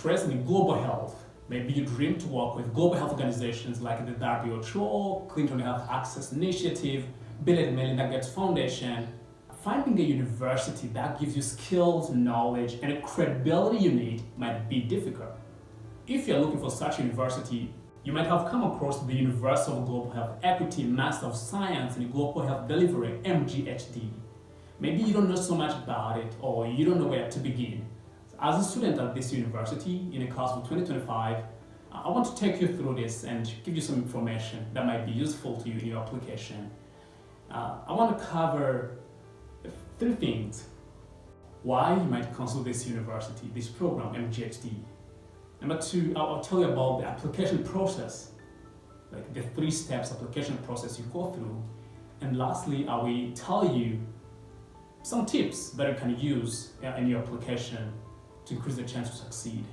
interested in global health, maybe you dream to work with global health organizations like the WHO, Clinton Health Access Initiative, Bill and Melinda Gates Foundation, finding a university that gives you skills, knowledge, and a credibility you need might be difficult. If you're looking for such a university, you might have come across the University of Global Health Equity Master of Science in Global Health Delivery, MGHD. Maybe you don't know so much about it, or you don't know where to begin. As a student at this university, in a class of 2025, I want to take you through this and give you some information that might be useful to you in your application. I want to cover 3 things. Why you might consider this university, this program, MGHD. Number 2, I'll tell you about the application process, like the 3 steps application process you go through. And lastly, I will tell you some tips that you can use in your application to increase the chance to succeed.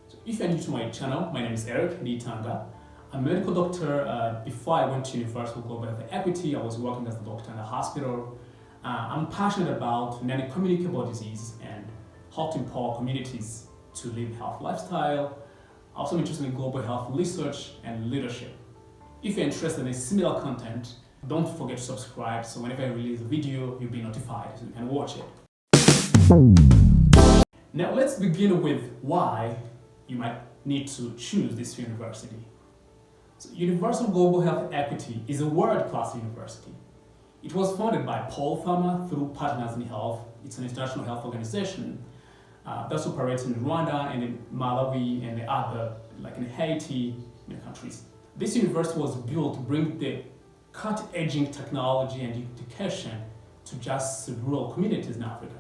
So if you're new to my channel, my name is Eric Nitanga. I'm a medical doctor. Before I went to University of Global Health Equity, I was working as a doctor in a hospital. I'm passionate about non-communicable disease and how to empower communities to live a healthy lifestyle. I'm also interested in global health research and leadership. If you're interested in similar content, don't forget to subscribe so whenever I release a video, you'll be notified so you can watch it. Now let's begin with why you might need to choose this university. So, University of Global Health Equity is a world-class university. It was founded by Paul Farmer through Partners in Health. It's an international health organization that's operating in Rwanda and in Malawi and the other, like in Haiti, many countries. This university was built to bring the cutting-edge technology and education to just rural communities in Africa.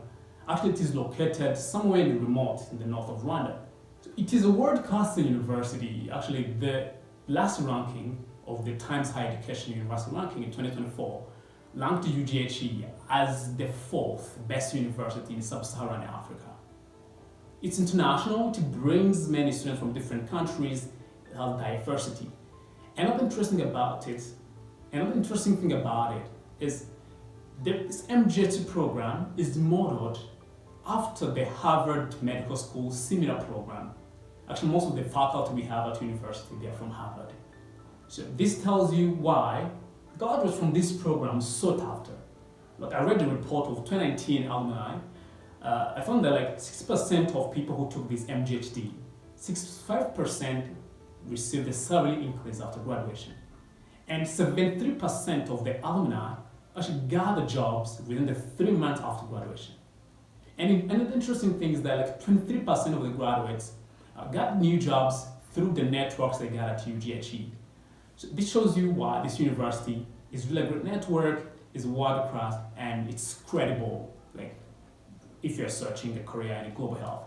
Actually, it is located somewhere in the remote in the north of Rwanda. So it is a world-class university. Actually, the last ranking of the Times Higher Education University ranking in 2024 ranked UGHE as the 4th best university in sub-Saharan Africa. It's international. It brings many students from different countries. It has diversity. Another interesting thing about it is this MGHD program is modeled after the Harvard Medical School similar program. Actually, most of the faculty we have at university, they're from Harvard. So this tells you why graduates from this program sought after. Look, I read the report of 2019 alumni. I found that like 6% of people who took this MGHD, 65% received a salary increase after graduation. And 73% of the alumni actually got the jobs within the 3 months after graduation. And another interesting thing is that like 23% of the graduates got new jobs through the networks they got at UGHE. So this shows you why this university is really a great network, is world-class, and it's credible, like if you're searching a career in global health.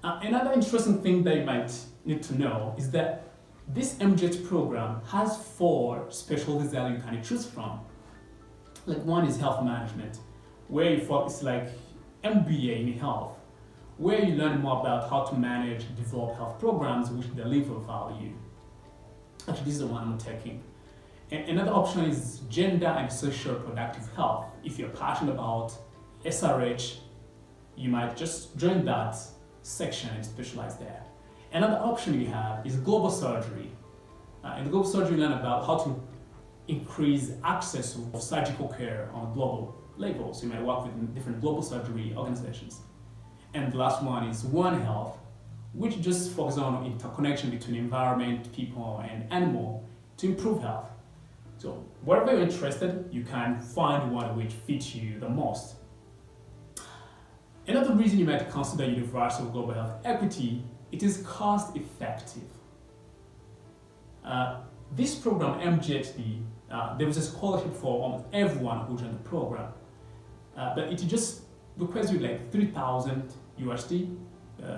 Another interesting thing that you might need to know is that this MGH program has 4 specialties that you can choose from. Like one is health management, where you focus like MBA in health, where you learn more about how to manage, develop health programs which deliver value. Actually, this is the one I'm taking. And another option is gender and social reproductive health. If you're passionate about SRH, you might just join that section and specialize there. Another option you have is global surgery. In global surgery, you learn about how to increase access to surgical care on a global level. So you might work with different global surgery organizations. And the last one is One Health, which just focuses on interconnection between environment, people, and animal to improve health. So wherever you're interested, you can find one which fits you the most. Another reason you might consider University of Global Health Equity, it is cost effective. This program, MGHD, there was a scholarship for almost everyone who joined the program. But it just requires you like 3,000 USD.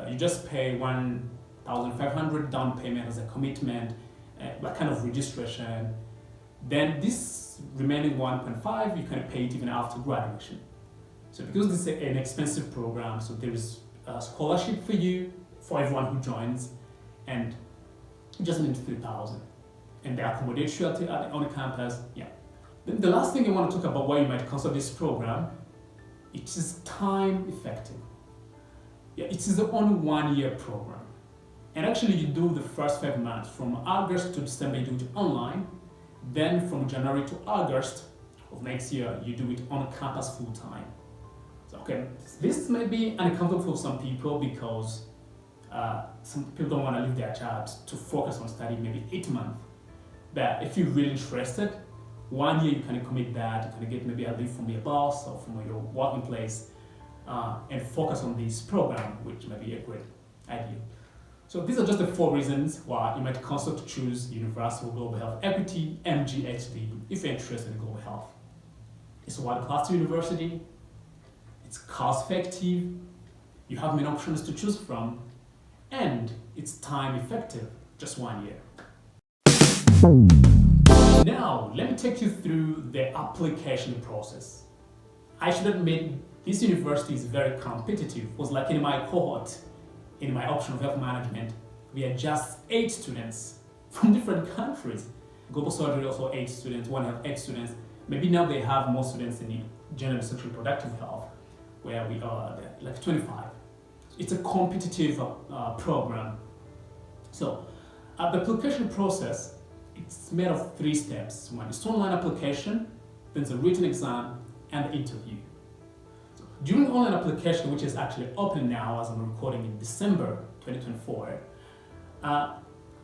You just pay 1,500 down payment as a commitment, like kind of registration. Then this remaining 1.5, you can pay it even after graduation. So because this is an expensive program, so there is a scholarship for you, for everyone who joins, and you just need 3,000. And they accommodate you on the campus, yeah. Then the last thing I want to talk about why you might consider this program, it is time effective. Yeah, it is only 1 year program. And actually you do the first 5 months, from August to December you do it online, then from January to August of next year you do it on campus full time. So, okay, this may be uncomfortable for some people because some people don't want to leave their jobs to focus on studying maybe 8 months. But if you're really interested, 1 year you can commit that, you can get maybe a leave from your boss or from your working place and focus on this program, which may be a great idea. So these are just the 4 reasons why you might consider to choose Universal Global Health Equity, MGHD, if you're interested in global health. It's a world-class university, it's cost-effective, you have many options to choose from, and it's time-effective, just 1 year. Now, let me take you through the application process. I should admit, this university is very competitive. It was like in my cohort, in my option of health management, we had just 8 students from different countries. Global surgery also 8 students, One Health 8 students. Maybe now they have more students in the general sexual reproductive health, where we are like 25. It's a competitive program. So, the application process, it's made of 3 steps. One is online application, then the written exam, and the interview. So, during online application, which is actually open now as I'm recording in December 2024,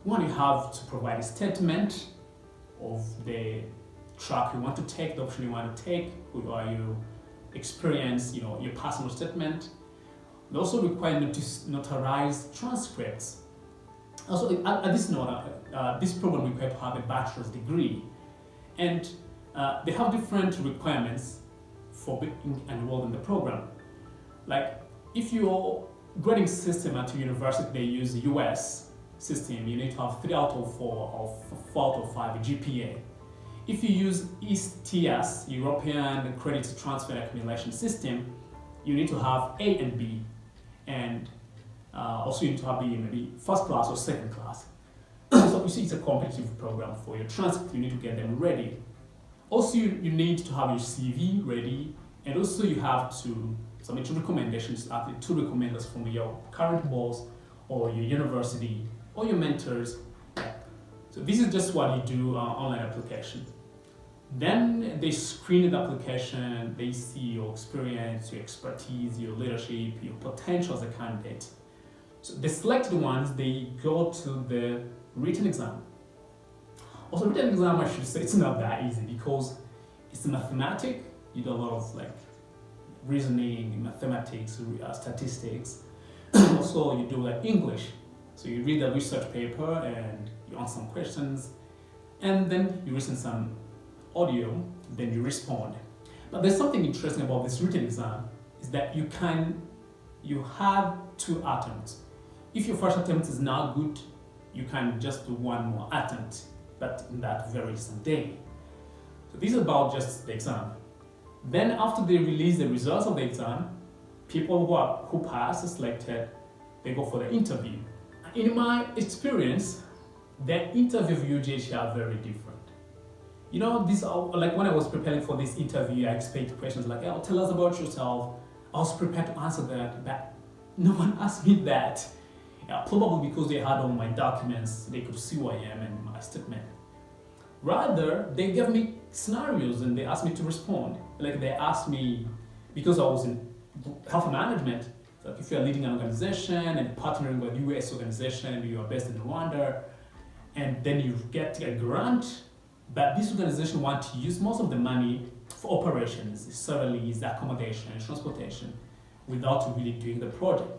one, you have to provide a statement of the track you want to take, the option you want to take, who are you, experience, your personal statement. They also require you to notarize transcripts. Also, at this note, this program requires to have a bachelor's degree, and they have different requirements for being enrolled in the program. Like, if your grading system at your university, they use the US system, you need to have 3 out of 4 or 4 out of 5 GPA. If you use ESTS, European Credit Transfer and Accumulation System, you need to have A and B, and also you need to have maybe first class or second class. So you see, it's a competitive program. For your transcript, you need to get them ready. Also, you need to have your CV ready, and also you have to submit recommendations, 2 recommenders from your current boss or your university or your mentors. So this is just what you do online application. Then they screen the application, they see your experience, your expertise, your leadership, your potential as a candidate. So the selected ones, they go to the written exam. Also, written exam, I should say, it's not that easy because it's mathematics. You do a lot of like reasoning, mathematics, statistics. Also, you do like English. So you read the research paper and you answer some questions, and then you listen some audio, then you respond. But there's something interesting about this written exam is that you have 2 attempts. If your first attempt is not good, you can just do 1 more attempt, but in that very same day. So this is about just the exam. Then after they release the results of the exam, people who pass, selected, they go for the interview. In my experience, the interview of UGHE are very different. These are like when I was preparing for this interview, I expected questions like, "Oh, tell us about yourself." I was prepared to answer that, but no one asked me that. Probably because they had all my documents, they could see who I am and my statement. Rather, they gave me scenarios and they asked me to respond. Like they asked me, because I was in health management, like if you're leading an organization and partnering with a US organization, you are based in Rwanda, and then you get a grant, but this organization wants to use most of the money for operations, salaries, accommodation, transportation, without really doing the project.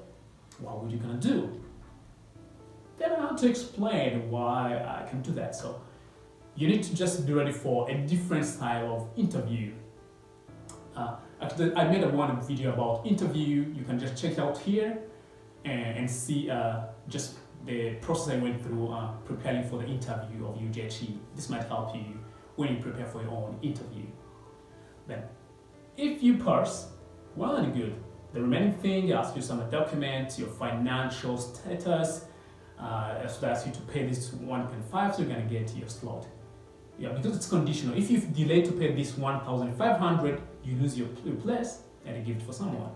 What would you gonna do? Then I have to explain why I can do that. So you need to just be ready for a different style of interview. Actually, I made one video about interview. You can just check it out here and see just the process I went through preparing for the interview of UGHE. This might help you when you prepare for your own interview. Then, if you pass, well and good. The remaining thing, they ask you some documents, your financial status, so they ask you to pay this 1.5, so you're gonna get your slot. Yeah, because it's conditional. If you delay to pay this 1,500, you lose your place and you give it for someone.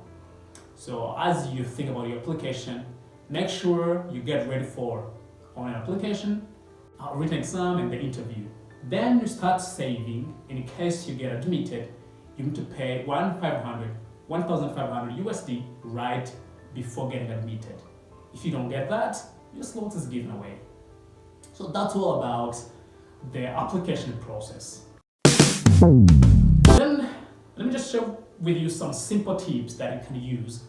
So as you think about your application, make sure you get ready for online application, written exam, and the interview. Then you start saving. In case you get admitted, you need to pay 1,500 USD right before getting admitted. If you don't get that, your slot is given away. So that's all about the application process. Then let me just share with you some simple tips that you can use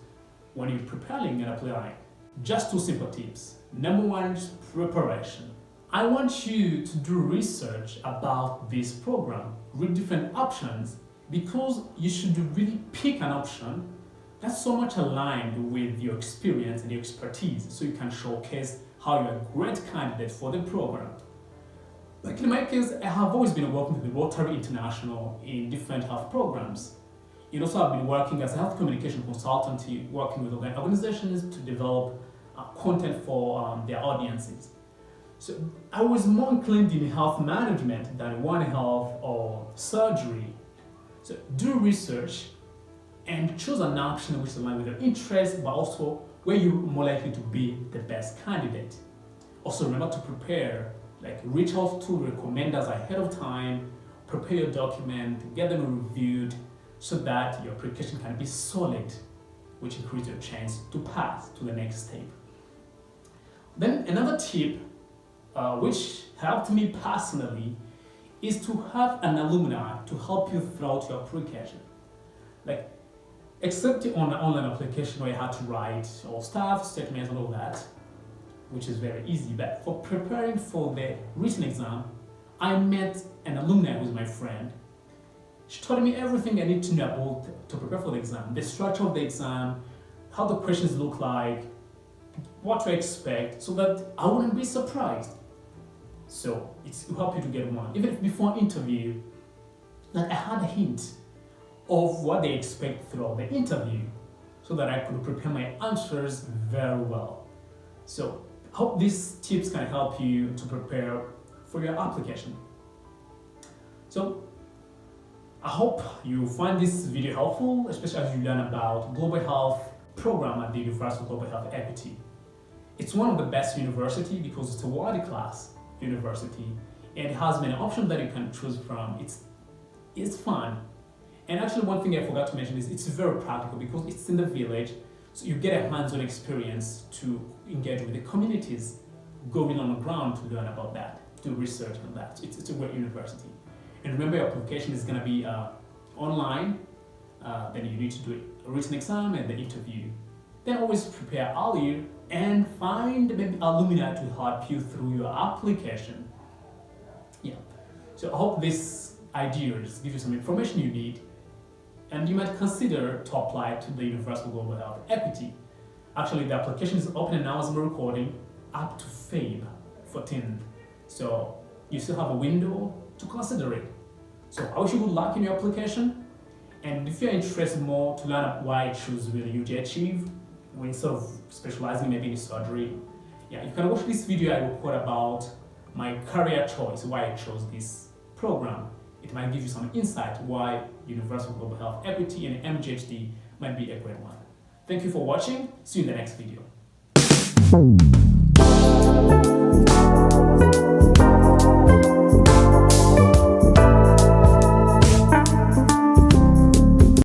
when you're preparing and applying. Just 2 simple tips. Number 1 is preparation. I want you to do research about this program, read different options, because you should really pick an option that's so much aligned with your experience and your expertise, so you can showcase how you're a great candidate for the program. Like in my case, I have always been working with the Rotary International in different health programs. And also I've been working as a health communication consultant, working with organizations to develop content for their audiences. So I was more inclined in health management than One Health or surgery. So do research and choose an option which aligns with your interests, but also where you're more likely to be the best candidate. Also remember to prepare, like reach out to recommenders ahead of time, prepare your document, get them reviewed so that your application can be solid, which increases your chance to pass to the next step. Then another tip which helped me personally is to have an alumni to help you throughout your application. Like, except on an online application where you had to write all staff statements and all that, which is very easy, but for preparing for the written exam, I met an alumni who is my friend. She taught me everything I need to know about to prepare for the exam, the structure of the exam, how the questions look like, what to expect, so that I wouldn't be surprised. So it will help you to get one. Even if before interview, that I had a hint of what they expect throughout the interview, so that I could prepare my answers very well. So I hope these tips can help you to prepare for your application. So I hope you find this video helpful, especially as you learn about Global Health program at the University of Global Health Equity. It's one of the best university because it's a world-class university and it has many options that you can choose from. It's fun. And actually one thing I forgot to mention is it's very practical because it's in the village, so you get a hands-on experience to engage with the communities, going on the ground to learn about that, do research on that. It's a great university. And remember, your application is going to be online, then you need to do a written exam and the interview. Then always prepare earlier and find maybe alumni to help you through your application. Yeah. So I hope these ideas give you some information you need, and you might consider to apply to the University of Global Health Equity. Actually, the application is open now as I'm recording up to Feb 14th. So you still have a window to consider it. So I wish you good luck in your application. And if you're interested more to learn why I choose really UGHE, instead of specializing maybe in surgery, yeah, you can watch this video I record about my career choice, why I chose this program. It might give you some insight why University of Global Health Equity and MGHD might be a great one. Thank you for watching. See you in the next video.